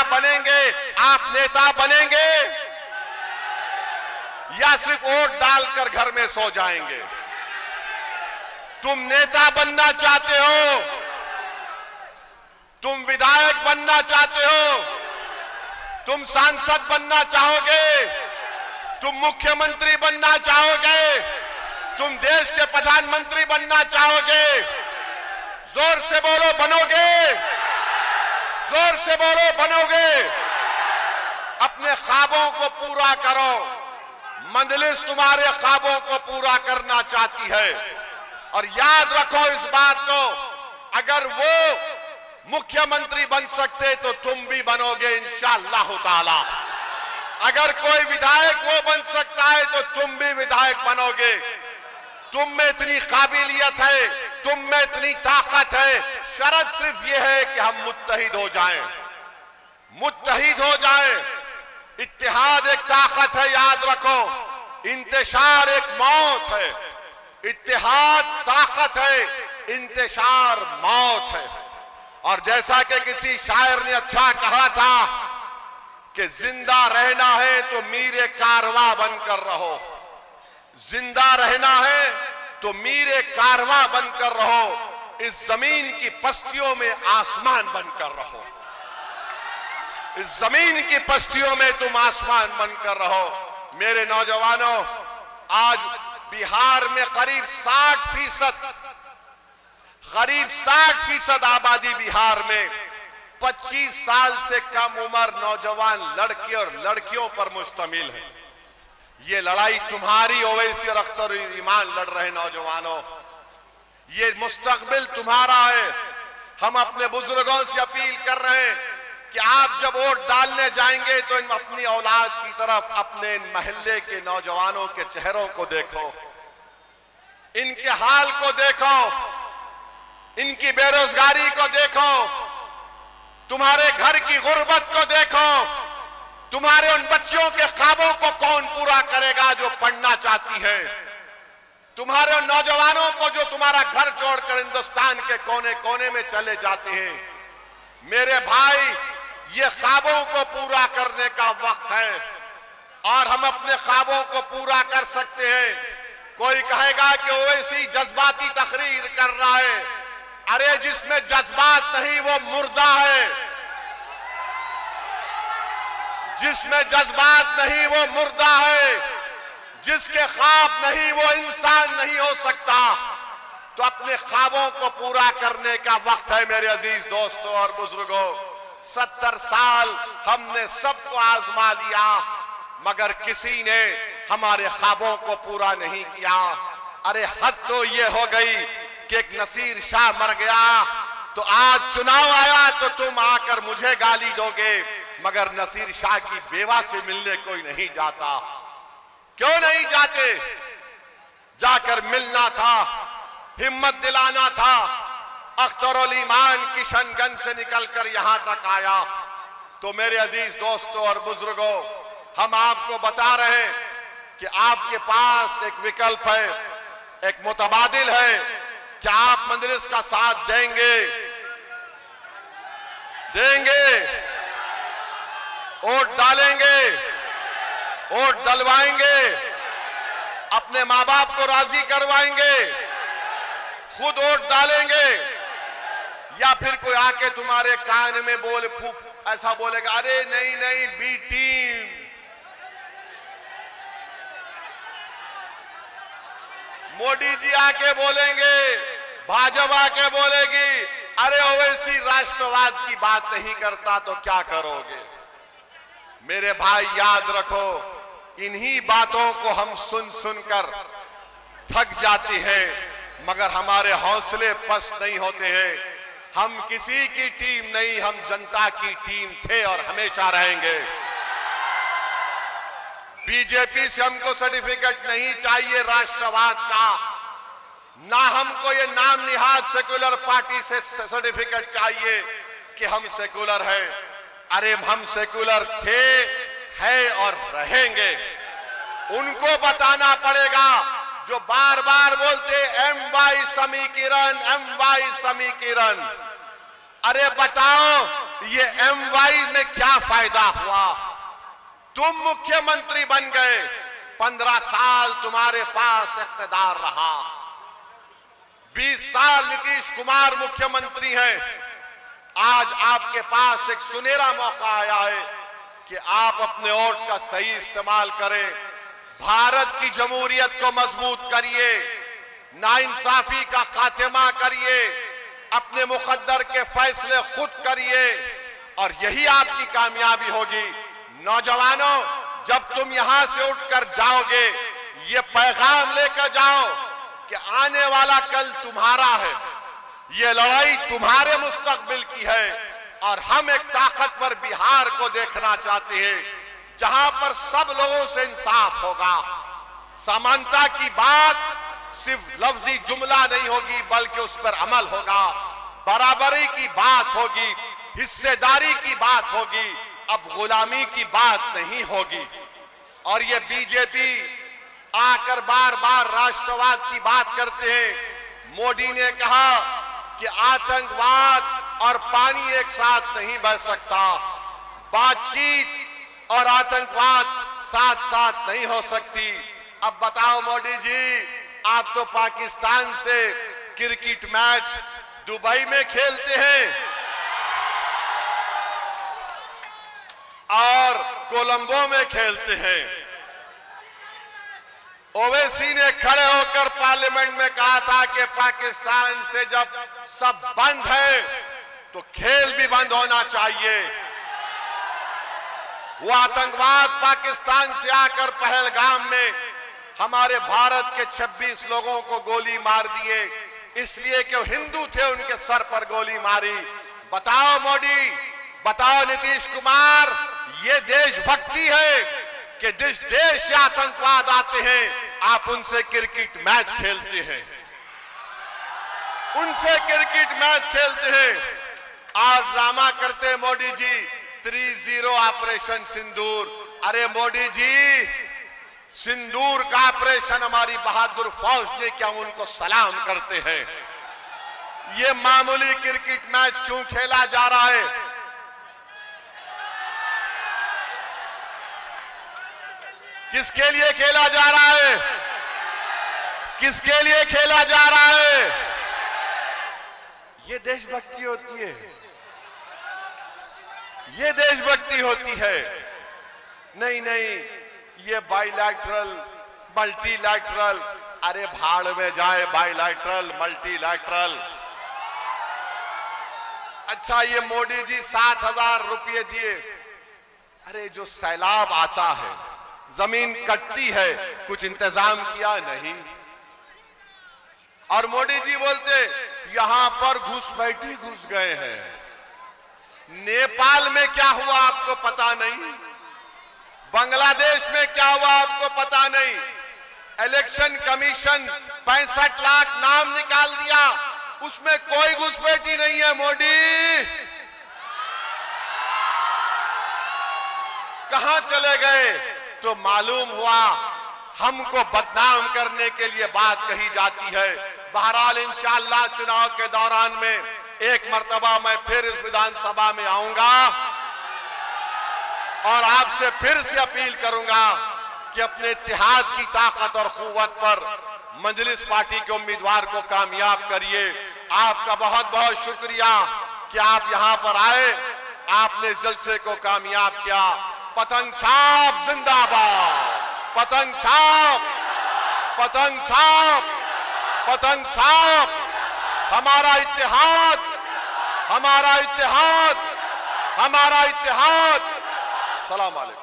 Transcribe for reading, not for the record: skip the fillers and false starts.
नेता बनेंगे। आप नेता बनेंगे या सिर्फ वोट डालकर घर में सो जाएंगे? तुम नेता बनना चाहते हो? तुम विधायक बनना चाहते हो? तुम सांसद बनना चाहोगे? तुम मुख्यमंत्री बनना चाहोगे? तुम देश के प्रधानमंत्री बनना चाहोगे? जोर से बोलो, बनोगे? जोर से बोलो, बनोगे? अपने ख्वाबों को पूरा करो। मंजलिस तुम्हारे ख्वाबों को पूरा करना चाहती है। और याद रखो इस बात को, अगर वो मुख्यमंत्री बन सकते तो तुम भी बनोगे इंशाअल्लाह ताला। अगर कोई विधायक वो बन सकता है तो तुम भी विधायक बनोगे। तुम में इतनी काबिलियत है, तुम में इतनी ताकत है। शर्त सिर्फ ये है कि हम मुत्तहिद हो जाएं, मुत्तहिद हो जाएं। इत्तेहाद एक ताकत है, याद रखो। इंतशार एक मौत है। इत्तेहाद ताकत है, इंतशार मौत है। और जैसा कि किसी शायर ने अच्छा कहा था कि जिंदा रहना है तो मीरे कारवां बनकर रहो। जिंदा रहना है तो मीरे कारवां बनकर रहो। इस जमीन की पस्तियों में आसमान बनकर रहो। इस जमीन की पस्तियों में तुम आसमान बनकर रहो। मेरे नौजवानों, आज बिहार में करीब 60% आबादी बिहार में 25 साल से कम उम्र नौजवान लड़के और लड़कियों पर मुश्तमिल है। ये लड़ाई तुम्हारी, ओवैसी और अख्तर ईमान लड़ रहे नौजवानों। ये मुस्तकबिल तुम्हारा है। हम अपने बुजुर्गों से अपील कर रहे हैं कि आप जब वोट डालने जाएंगे तो इन अपनी औलाद की तरफ, अपने महल्ले के नौजवानों के चेहरों को देखो, इनके हाल को देखो, इनकी बेरोजगारी को देखो, तुम्हारे घर की गुर्बत को देखो, तुम्हारे उन बच्चियों के ख्वाबों को कौन पूरा करेगा जो पढ़ना चाहती है, तुम्हारे उन नौजवानों को जो तुम्हारा घर छोड़कर हिंदुस्तान के कोने कोने में चले जाते हैं। मेरे भाई, ये ख्वाबों को पूरा करने का वक्त है और हम अपने ख्वाबों को पूरा कर सकते हैं। कोई कहेगा कि ओवैसी जज्बाती तकरीर कर रहा है। अरे जिसमें जज्बात नहीं वो मुर्दा है। जिसमें जज्बात नहीं वो मुर्दा है। जिसके ख्वाब नहीं वो इंसान नहीं हो सकता। तो अपने ख्वाबों को पूरा करने का वक्त है मेरे अजीज दोस्तों और बुजुर्गों। 70 साल हमने सबको आजमा लिया मगर किसी ने हमारे ख्वाबों को पूरा नहीं किया। अरे हद तो ये हो गई कि एक नसीर शाह मर गया तो आज चुनाव आया तो तुम आकर मुझे गाली दोगे, मगर नसीर शाह की बेवा से मिलने कोई नहीं जाता। क्यों नहीं जाते? जाकर मिलना था, हिम्मत दिलाना था। अख्तरुल ईमान किशनगंज से निकलकर यहां तक आया। तो मेरे अजीज दोस्तों और बुजुर्गों, हम आपको बता रहे हैं कि आपके पास एक विकल्प है, एक मुतबादिल है। क्या आप मजलिस का साथ देंगे? देंगे? वोट डालेंगे? वोट डलवाएंगे? अपने माँ बाप को राजी करवाएंगे? खुद वोट डालेंगे? या फिर कोई आके तुम्हारे कान में बोले, ऐसा बोलेगा, अरे नहीं नहीं बी टीम, मोदी जी आके बोलेंगे, भाजपा आके बोलेगी, अरे ओवैसी राष्ट्रवाद की बात नहीं करता तो क्या करोगे? मेरे भाई याद रखो, इन्हीं बातों को हम सुन सुनकर थक जाते हैं मगर हमारे हौसले पस्त नहीं होते हैं। हम किसी की टीम नहीं, हम जनता की टीम थे और हमेशा रहेंगे। बीजेपी से हमको सर्टिफिकेट नहीं चाहिए राष्ट्रवाद का, ना हमको ये नाम निहाद सेक्युलर पार्टी से सर्टिफिकेट चाहिए कि हम सेक्युलर हैं। अरे हम सेक्युलर थे, है और रहेंगे। उनको बताना पड़ेगा जो बार बार बोलते MY समीकरण, MY समीकरण। अरे बताओ ये MY में क्या फायदा हुआ? तुम मुख्यमंत्री बन गए, 15 साल तुम्हारे पास इख्तियार रहा, 20 साल नीतीश कुमार मुख्यमंत्री हैं। आज आपके पास एक सुनहरा मौका आया है कि आप अपने वोट का सही इस्तेमाल करें, भारत की जमहूरियत को मजबूत करिए, नाइंसाफी का खात्मा करिए, अपने मुकद्दर के फैसले खुद करिए और यही आपकी कामयाबी होगी। नौजवानों, जब तुम यहां से उठकर जाओगे, ये पैगाम लेकर जाओ कि आने वाला कल तुम्हारा है, ये लड़ाई तुम्हारे मुस्तकबिल की है और हम एक ताकतवर बिहार को देखना चाहते हैं जहां पर सब लोगों से इंसाफ होगा। समानता की बात सिर्फ लफ्जी जुमला नहीं होगी बल्कि उस पर अमल होगा, बराबरी की बात होगी, हिस्सेदारी की बात होगी, अब गुलामी की बात नहीं होगी। और ये बीजेपी आकर बार बार राष्ट्रवाद की बात करते हैं। मोदी ने कहा कि आतंकवाद और पानी एक साथ नहीं बह सकता, बातचीत और आतंकवाद साथ साथ नहीं हो सकती। अब बताओ मोदी जी, आप तो पाकिस्तान से क्रिकेट मैच दुबई में खेलते हैं और कोलंबो में खेलते हैं। ओवैसी ने खड़े होकर पार्लियामेंट में कहा था कि पाकिस्तान से जब सब बंद है तो खेल भी बंद होना चाहिए। वो आतंकवाद पाकिस्तान से आकर पहलगाम में हमारे भारत के 26 लोगों को गोली मार दिए, इसलिए कि वो हिंदू थे, उनके सर पर गोली मारी। बताओ मोदी, बताओ नीतीश कुमार, ये देशभक्ति है कि जिस देश से आतंकवाद आते हैं आप उनसे क्रिकेट मैच खेलते हैं, उनसे क्रिकेट मैच खेलते हैं। आज ड्रामा करते मोदी जी, 3-0 ऑपरेशन सिंदूर। अरे मोदी जी, सिंदूर का ऑपरेशन हमारी बहादुर फौज ने किया, उनको सलाम करते हैं। ये मामूली क्रिकेट मैच क्यों खेला जा रहा है? किसके लिए खेला जा रहा है? किसके लिए खेला जा रहा है? ये देशभक्ति होती है, ये देशभक्ति होती है। नहीं नहीं, ये बाइलैटरल, मल्टीलैटरल, अरे भाड़ में जाए बाइलैटरल, मल्टीलैटरल। अच्छा, ये मोदी जी 7,000 रुपये दिए। अरे जो सैलाब आता है, जमीन कटती है, कुछ इंतजाम किया नहीं। और मोदी जी बोलते यहां पर घुसपैठी घुस गए हैं। नेपाल में क्या हुआ आपको पता नहीं, बांग्लादेश में क्या हुआ आपको पता नहीं। इलेक्शन कमीशन 65 लाख नाम निकाल दिया, उसमें कोई घुसपैठी नहीं है। मोदी कहां चले गए? तो मालूम हुआ हमको बदनाम करने के लिए बात कही जाती है। बहरहाल इंशाअल्लाह चुनाव के दौरान में एक मर्तबा मैं फिर इस विधानसभा में आऊंगा और आपसे फिर से अपील करूंगा कि अपने इत्तेहाद की ताकत और कुव्वत पर मजलिस पार्टी के उम्मीदवार को कामयाब करिए। आपका बहुत बहुत शुक्रिया कि आप यहां पर आए, आपने इस जलसे को कामयाब किया। पतंग छाप जिंदाबाद, पतंग छाप, पतंग छाप, पतंग छाप। हमारा इत्तेहाद, हमारा इत्तेहाद, हमारा इत्तेहाद। सलाम अलैकुम।